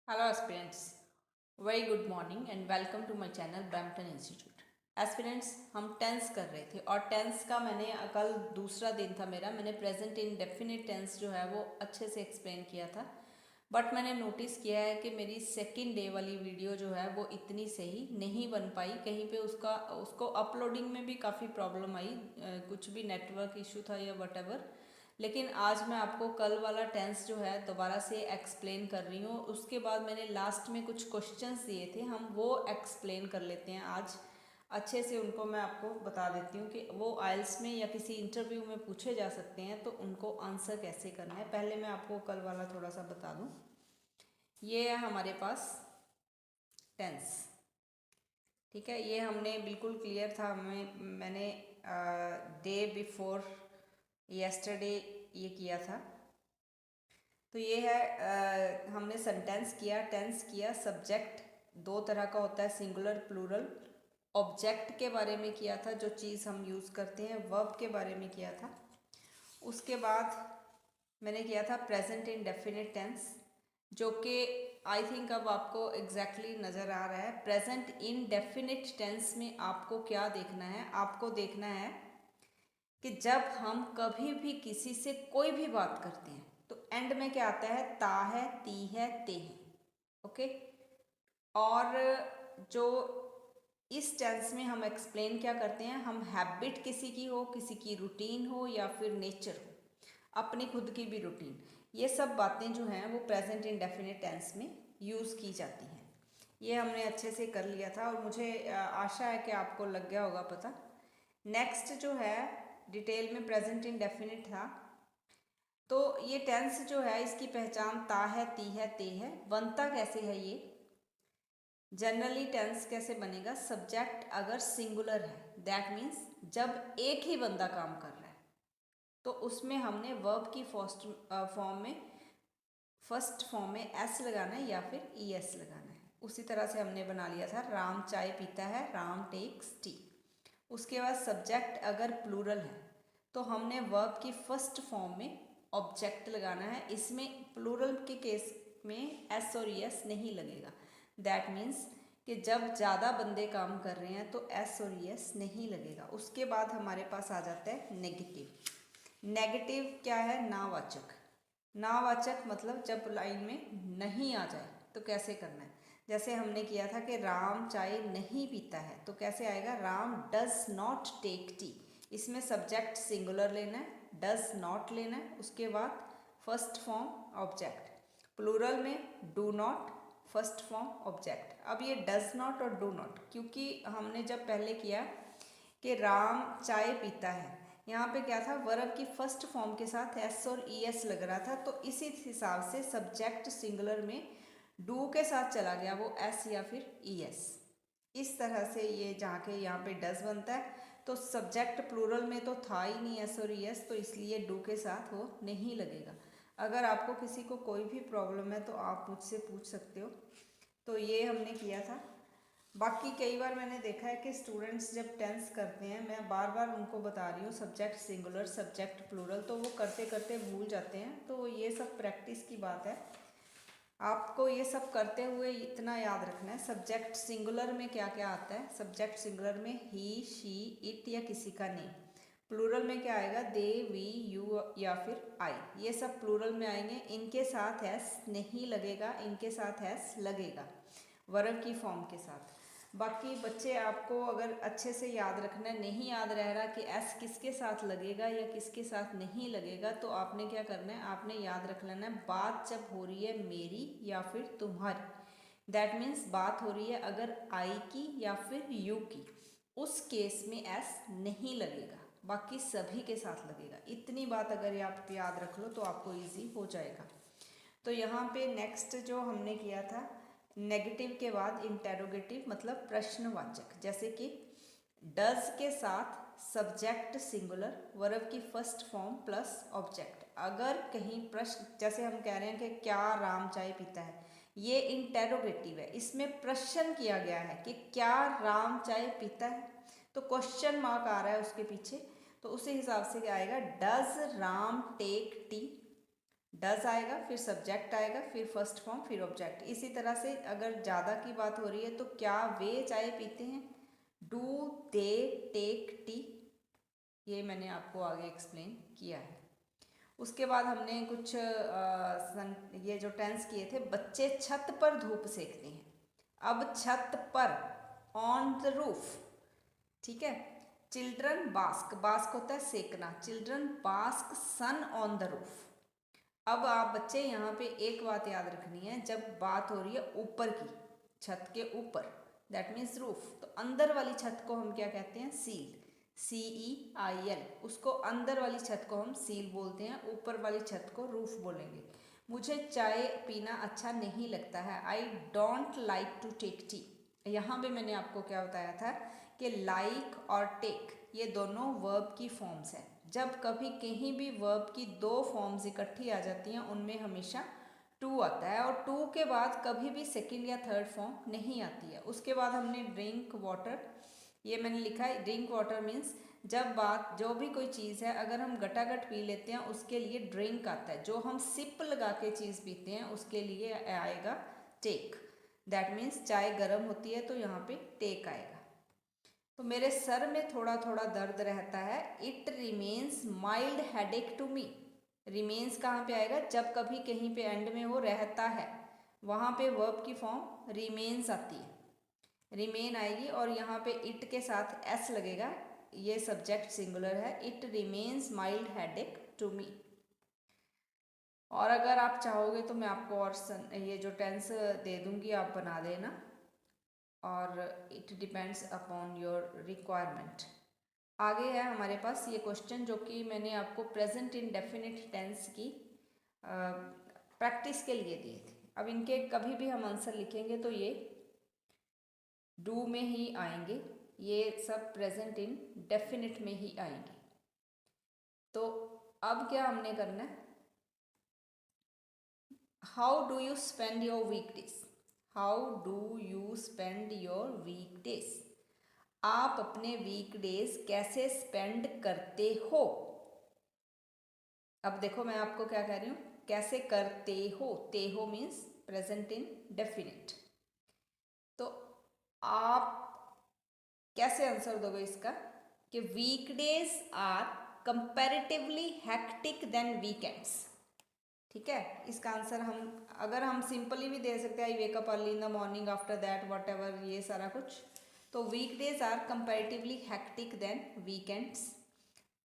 Hello aspirants, very good morning and welcome to my channel Brampton Institute. Aspirants हम tense कर रहे थे और टेंस का मैंने कल दूसरा दिन था मैंने प्रेजेंट इंडेफिनिट टेंस जो है वो अच्छे से एक्सप्लेन किया था। बट मैंने नोटिस किया है कि मेरी सेकंड डे वाली वीडियो जो है वो इतनी सही नहीं बन पाई। कहीं पे उसको अपलोडिंग में भी काफ़ी प्रॉब्लम आई, कुछ भी नेटवर्क इशू था या वट। लेकिन आज मैं आपको कल वाला टेंस जो है दोबारा से एक्सप्लेन कर रही हूँ। उसके बाद मैंने लास्ट में कुछ क्वेश्चंस दिए थे, हम वो एक्सप्लेन कर लेते हैं आज अच्छे से। उनको मैं आपको बता देती हूँ कि वो आइल्स में या किसी इंटरव्यू में पूछे जा सकते हैं, तो उनको आंसर कैसे करना है। पहले मैं आपको कल वाला थोड़ा सा बता दूँ। ये है हमारे पास टेंस, ठीक है। ये हमने बिल्कुल क्लियर था, मैंने डे बिफोर यस्टरडे ये किया था। तो ये है हमने सेंटेंस किया, टेंस किया, सब्जेक्ट दो तरह का होता है, सिंगुलर प्लूरल। ऑब्जेक्ट के बारे में किया था, जो चीज़ हम यूज़ करते हैं। वर्ब के बारे में किया था। उसके बाद मैंने किया था प्रेजेंट इंडेफिनिट टेंस, जो कि आई थिंक अब आपको एग्जैक्टली नज़र आ रहा है। प्रेजेंट इंडेफिनिट टेंस में आपको क्या देखना है, आपको देखना है कि जब हम कभी भी किसी से कोई भी बात करते हैं तो एंड में क्या आता है, ता है, ती है, ते है। ओके। और जो इस टेंस में हम एक्सप्लेन क्या करते हैं, हम हैबिट किसी की हो, किसी की रूटीन हो या फिर नेचर हो, अपनी खुद की भी रूटीन, ये सब बातें जो हैं वो प्रेजेंट इंडेफिनिट टेंस में यूज़ की जाती हैं। ये हमने अच्छे से कर लिया था और मुझे आशा है कि आपको लग गया होगा पता। नेक्स्ट जो है डिटेल में प्रेजेंट इंडेफिनिट था। तो ये टेंस जो है इसकी पहचान ता है, ती है, ते है। बनता कैसे है ये, जनरली टेंस कैसे बनेगा, सब्जेक्ट अगर सिंगुलर है दैट मीन्स जब एक ही बंदा काम कर रहा है तो उसमें हमने वर्ब की फर्स्ट फॉर्म में एस लगाना है या फिर ई एस लगाना है। उसी तरह से हमने बना लिया था, राम चाय पीता है, राम टेक्स टी। उसके बाद सब्जेक्ट अगर प्लूरल है तो हमने वर्ब की फर्स्ट फॉर्म में ऑब्जेक्ट लगाना है। इसमें प्लूरल के केस में एस और एस नहीं लगेगा। दैट मीन्स कि जब ज़्यादा बंदे काम कर रहे हैं तो एस और एस नहीं लगेगा। उसके बाद हमारे पास आ जाता है नेगेटिव। नेगेटिव क्या है, नावाचक। नावाचक मतलब जब लाइन में नहीं आ जाए तो कैसे करना है। जैसे हमने किया था कि राम चाय नहीं पीता है, तो कैसे आएगा, Ram does not take tea. इसमें सब्जेक्ट सिंगुलर लेना है, डज नॉट लेना है, उसके बाद फर्स्ट फॉर्म ऑब्जेक्ट। प्लूरल में do not, first form object. अब ये डज नॉट और डू नॉट, क्योंकि हमने जब पहले किया कि राम चाय पीता है, यहाँ पे क्या था, वर्ब की फर्स्ट फॉर्म के साथ एस और ई एस लग रहा था, तो इसी हिसाब से सब्जेक्ट सिंगुलर में डू के साथ चला गया वो एस या फिर ई एस। इस तरह से ये जाके यहाँ पे डज बनता है। तो सब्जेक्ट प्लूरल में तो था ही नहीं एस और ई एस, तो इसलिए डू के साथ वो नहीं लगेगा। अगर आपको किसी को कोई भी प्रॉब्लम है तो आप मुझसे पूछ सकते हो। तो ये हमने किया था। बाकी कई बार मैंने देखा है कि स्टूडेंट्स जब टेंस करते हैं, मैं बार बार उनको बता रही हूँ सब्जेक्ट सिंगुलर सब्जेक्ट प्लूरल, तो वो करते करते भूल जाते हैं। तो ये सब प्रैक्टिस की बात है। आपको ये सब करते हुए इतना याद रखना है, सब्जेक्ट सिंगुलर में क्या क्या आता है। सब्जेक्ट सिंगुलर में ही, शी, इट या किसी का नेम। प्लूरल में क्या आएगा, दे, वी, यू या फिर आई। ये सब प्लूरल में आएंगे। इनके साथ एस नहीं लगेगा, इनके साथ एस लगेगा वर्ब की फॉर्म के साथ। बाकी बच्चे आपको अगर अच्छे से याद रखना है, नहीं याद रह रहा कि एस किसके साथ लगेगा या किसके साथ नहीं लगेगा, तो आपने क्या करना है, आपने याद रख लेना है बात जब हो रही है मेरी या फिर तुम्हारी, दैट मीन्स बात हो रही है अगर आई की या फिर यू की, उस केस में एस नहीं लगेगा, बाकी सभी के साथ लगेगा। इतनी बात अगर आप याद रख लो तो आपको ईजी हो जाएगा। तो यहाँ पे नेक्स्ट जो हमने किया था, नेगेटिव के बाद इंटेरोगेटिव मतलब प्रश्नवाचक, जैसे कि डज के साथ सब्जेक्ट सिंगुलर, वर्ब की फर्स्ट फॉर्म प्लस ऑब्जेक्ट। अगर कहीं प्रश्न, जैसे हम कह रहे हैं कि क्या राम चाय पीता है, ये इंटेरोगेटिव है, इसमें प्रश्न किया गया है कि क्या राम चाय पीता है, तो क्वेश्चन मार्क आ रहा है उसके पीछे। तो उसी हिसाब से क्या आएगा, does Ram take tea, does आएगा, फिर सब्जेक्ट आएगा, फिर फर्स्ट फॉर्म, फिर ऑब्जेक्ट। इसी तरह से अगर ज़्यादा की बात हो रही है तो क्या वे चाय पीते हैं, डू दे टेक टी, ये मैंने आपको आगे एक्सप्लेन किया है। उसके बाद हमने कुछ ये जो टेंस किए थे, बच्चे छत पर धूप सेकते हैं। अब छत पर, ऑन द रूफ, ठीक है। चिल्ड्रन बास्क, बास्क होता है सेकना, children bask sun on the roof. अब आप बच्चे यहाँ पे एक बात याद रखनी है, जब बात हो रही है ऊपर की, छत के ऊपर, दैट मीन्स रूफ, तो अंदर वाली छत को हम क्या कहते हैं, सील, CEIL, उसको अंदर वाली छत को हम सील बोलते हैं, ऊपर वाली छत को रूफ बोलेंगे। मुझे चाय पीना अच्छा नहीं लगता है, I don't like to take tea. यहाँ पे मैंने आपको क्या बताया था कि लाइक और टेक ये दोनों वर्ब की फॉर्म्स हैं। जब कभी कहीं भी वर्ब की दो फॉर्म्स इकट्ठी आ जाती हैं, उनमें हमेशा टू आता है, और टू के बाद कभी भी सेकंड या थर्ड फॉर्म नहीं आती है। उसके बाद हमने ड्रिंक वाटर, ये मैंने लिखा है, ड्रिंक वाटर मीन्स जब बात जो भी कोई चीज़ है अगर हम गटागट पी लेते हैं उसके लिए ड्रिंक आता है, जो हम सिप लगा के चीज़ पीते हैं उसके लिए आएगा टेक। दैट मीन्स चाय गर्म होती है तो यहाँ पे टेक आएगा। तो मेरे सर में थोड़ा थोड़ा दर्द रहता है, it remains mild headache to me. Remains कहाँ पे आएगा, जब कभी कहीं पे एंड में हो रहता है, वहाँ पे वर्ब की फॉर्म रिमेन्स आती है, रिमेन आएगी, और यहाँ पे इट के साथ एस लगेगा, ये सब्जेक्ट सिंगुलर है, it remains mild headache to me. और अगर आप चाहोगे तो मैं आपको और ये जो टेंस दे दूँगी, आप बना देना, और it depends upon your requirement. आगे है हमारे पास ये क्वेश्चन जो कि मैंने आपको प्रेजेंट इंडेफिनिट टेंस की प्रैक्टिस के लिए दिए थे। अब इनके कभी भी हम आंसर लिखेंगे तो ये डू में ही आएंगे, ये सब प्रेजेंट इंडेफिनिट में ही आएंगे। तो अब क्या हमने करना है, how do you spend your weekdays, how do you spend your weekdays, आप अपने वीकडेज कैसे स्पेंड करते हो। अब देखो मैं आपको क्या कह रही हूँ, कैसे करते हो, ते हो मीन्स प्रेजेंट इंडेफिनिट। तो आप कैसे आंसर दोगे इसका कि weekdays are comparatively hectic than weekends. ठीक है, इसका आंसर हम अगर हम सिंपली भी दे सकते हैं, I wake up early in the morning, after that whatever, ये सारा कुछ। तो weekdays are comparatively hectic than weekends.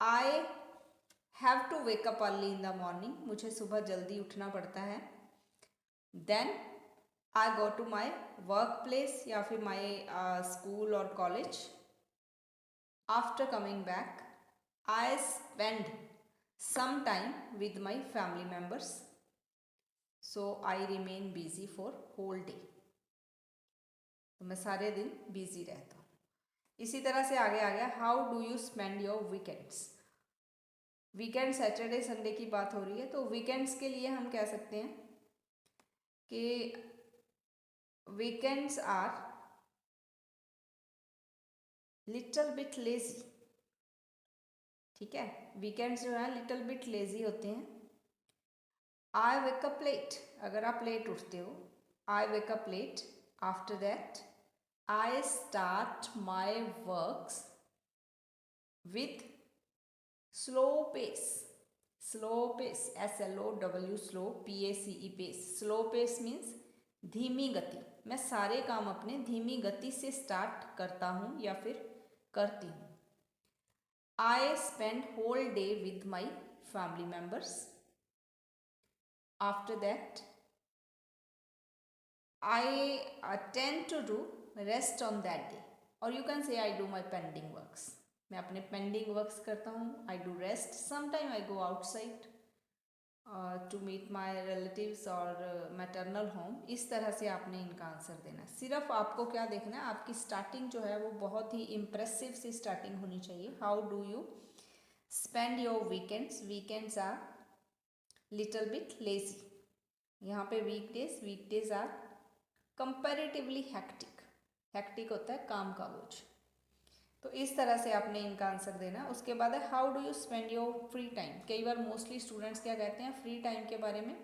I have to wake up early in the morning, मुझे सुबह जल्दी उठना पड़ता है। Then I go to my work place या फिर माई स्कूल और college. After coming back I spend some time with my family members, so I remain busy for whole day, तो मैं सारे दिन बिजी रहता हूँ। इसी तरह से आगे आ गया, how do you spend your weekends. Weekend Saturday Sunday की बात हो रही है, तो वीकेंड्स के लिए हम कह सकते हैं कि weekends are little bit lazy. ठीक है, वीकेंड्स जो है लिटिल बिट लेजी होते हैं। आई वेक अप लेट, अगर आप लेट उठते हो, I wake up late. After that I start my works with slow pace. Slow pace, SLOW, slow, PACE, pace. Slow pace means धीमी गति। मैं सारे काम अपने धीमी गति से स्टार्ट करता हूँ या फिर करती हूँ। I spend whole day with my family members. After that, I tend to do rest on that day. Or you can say I do my pending works. मैं अपने pending works करता हूँ. I do rest. Sometime I go outside to meet my relatives or maternal home. इस तरह से आपने इनका answer देना है। सिर्फ आपको क्या देखना है, आपकी स्टार्टिंग जो है वो बहुत ही इम्प्रेसिव सी स्टार्टिंग होनी चाहिए। How do you spend your weekends, weekends are little bit lazy। यहाँ पे weekdays are comparatively hectic, hectic होता है काम का बोझ। तो इस तरह से आपने इनका आंसर देना। उसके बाद है how do you spend your free time. कई बार मोस्टली स्टूडेंट्स क्या कहते हैं फ्री टाइम के बारे में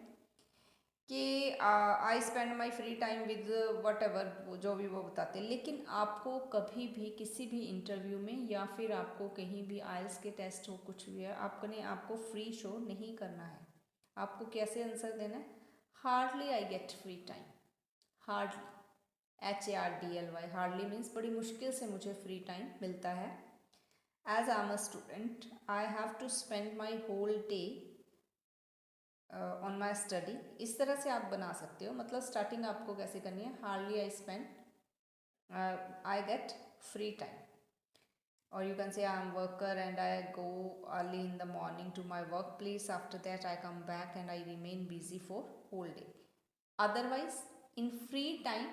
कि I spend my free time with what ever, जो भी वो बताते हैं। लेकिन आपको कभी भी किसी भी इंटरव्यू में या फिर आपको कहीं भी आइल्स के टेस्ट हो कुछ भी है, आपको फ्री शो नहीं करना है। आपको कैसे आंसर देना है, hardly I get free time. Hardly, HARDLY, hardly means बड़ी मुश्किल से मुझे फ्री टाइम मिलता है। As I am a student I have to spend my whole day on my study. इस तरह से आप बना सकते हो। मतलब स्टार्टिंग आपको कैसे करनी है, hardly I spend I get free time, or you can say I am worker and I go early in the morning to my workplace. After that I come back and I remain busy for whole day. Otherwise in free time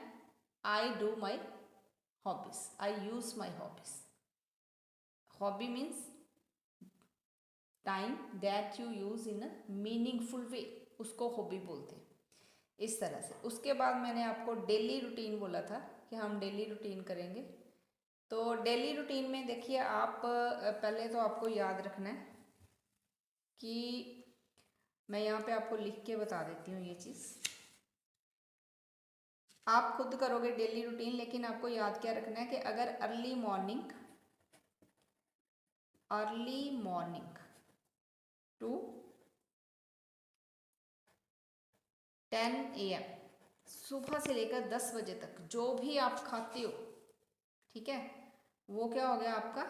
I do my hobbies, I use my hobbies. Hobby means time that you use in a meaningful way, उसको hobby बोलते हैं। इस तरह से। उसके बाद मैंने आपको डेली रूटीन बोला था कि हम डेली रूटीन करेंगे। तो डेली रूटीन में देखिए आप पहले तो आपको याद रखना है कि मैं यहाँ पे आपको लिख के बता देती हूँ ये चीज़। आप खुद करोगे डेली रूटीन, लेकिन आपको याद क्या रखना है कि अगर अर्ली मॉर्निंग टू 10 AM, सुबह से लेकर 10 बजे तक जो भी आप खाते हो, ठीक है, वो क्या हो गया आपका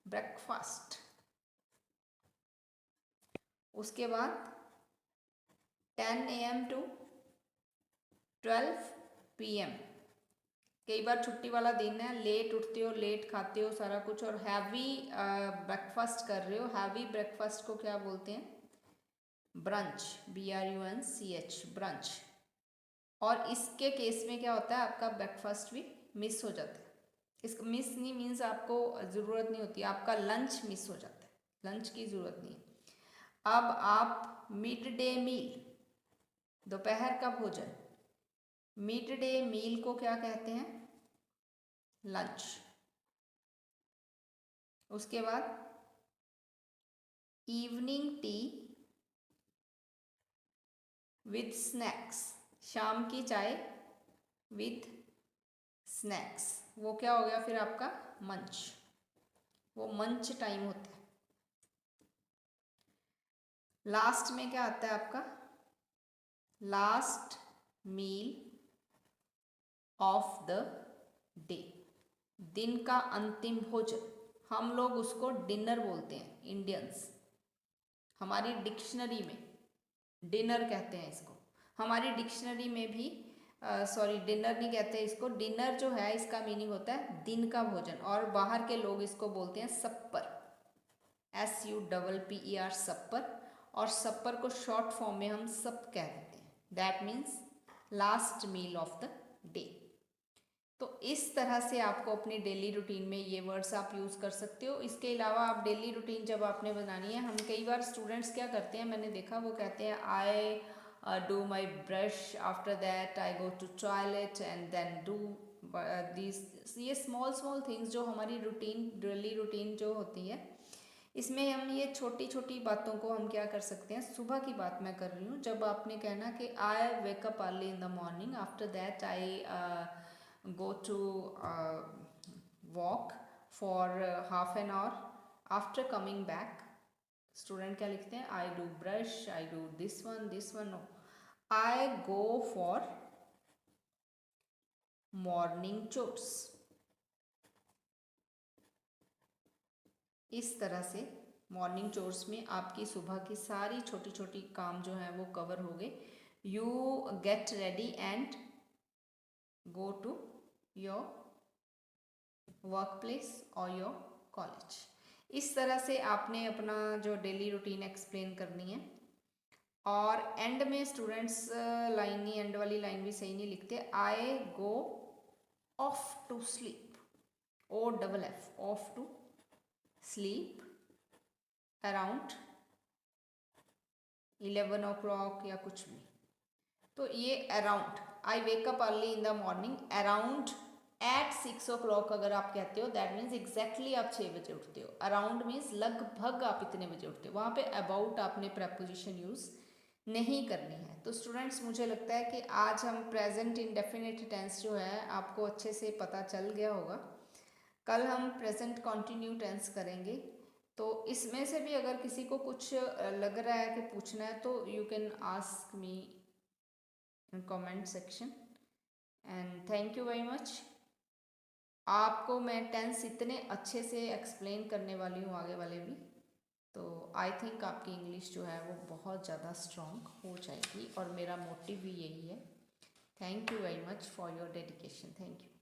ब्रेकफास्ट। उसके बाद 10 AM टू 12 PM, कई बार छुट्टी वाला दिन है, लेट उठते हो, लेट खाते हो सारा कुछ और हैवी ब्रेकफास्ट कर रहे हो। हैवी ब्रेकफास्ट को क्या बोलते हैं, ब्रंच, BRUNCH, ब्रंच। और इसके केस में क्या होता है आपका ब्रेकफास्ट भी मिस हो जाता है। इसका मिस नहीं मीन्स आपको ज़रूरत नहीं होती, आपका लंच मिस हो जाता है, लंच की ज़रूरत नहीं है। अब आप मिड डे मील, दोपहर का भोजन, मिड डे मील को क्या कहते हैं, लंच। उसके बाद इवनिंग टी विद स्नैक्स, शाम की चाय विद स्नैक्स, वो क्या हो गया फिर आपका मंच, वो मंच टाइम होता है। लास्ट में क्या आता है आपका, last meal of the day, दिन का अंतिम भोजन। हम लोग उसको डिनर बोलते हैं इंडियंस, हमारी डिक्शनरी में डिनर कहते हैं इसको। हमारी डिक्शनरी में भी सॉरी डिनर नहीं कहते इसको, डिनर जो है इसका मीनिंग होता है दिन का भोजन, और बाहर के लोग इसको बोलते हैं सप्पर, SUPPER, सप्पर। और सप्पर को शॉर्ट फॉर्म में हम सप कह देते हैं, that means last meal of the day. तो इस तरह से आपको अपनी डेली रूटीन में ये वर्ड्स आप यूज़ कर सकते हो। इसके अलावा आप डेली रूटीन जब आपने बनानी है, हम कई बार स्टूडेंट्स क्या करते हैं, मैंने देखा वो कहते हैं I do my brush, after that I go to toilet and then do this. ये स्मॉल स्मॉल थिंग्स जो हमारी रूटीन, डेली रूटीन जो होती है, इसमें हम ये छोटी छोटी बातों को हम क्या कर सकते हैं। सुबह की बात मैं कर रही हूँ, जब आपने कहना कि आई wake up early in the morning, after that I go to walk for half an hour, after coming back, student क्या लिखते हैं, I do brush, I do this one, no, I go for morning chores. इस तरह से morning chores में आपकी सुबह की सारी छोटी छोटी काम जो है वो कवर हो गए। You get ready and go to your work place और योर कॉलेज। इस तरह से आपने अपना जो डेली रूटीन एक्सप्लेन करनी है। और एंड में स्टूडेंट्स लाइन नहीं, एंड वाली लाइन भी सही नहीं लिखते, I go off to sleep, OFF, off to sleep around 11 o'clock या कुछ भी। तो ये around, I wake up early in the morning around eight 6 o'clock अगर आप कहते हो दैट मीन्स एग्जैक्टली आप 6 बजे उठते हो। अराउंड मीन्स लगभग आप इतने बजे उठते हो। वहाँ पे अबाउट आपने प्रपोजिशन यूज़ नहीं करनी है। तो स्टूडेंट्स मुझे लगता है कि आज हम प्रेजेंट इंडेफिनिट टेंस जो है आपको अच्छे से पता चल गया होगा। कल हम प्रेजेंट कॉन्टिन्यू टेंस करेंगे। तो इसमें से भी अगर किसी को कुछ लग रहा है कि पूछना है तो you can ask me in comment section. And thank you very much. आपको मैं टेंस इतने अच्छे से एक्सप्लेन करने वाली हूँ आगे वाले भी, तो आई थिंक आपकी इंग्लिश जो है वो बहुत ज़्यादा स्ट्रॉन्ग हो जाएगी और मेरा मोटिव भी यही है। Thank you very much for your dedication. Thank you.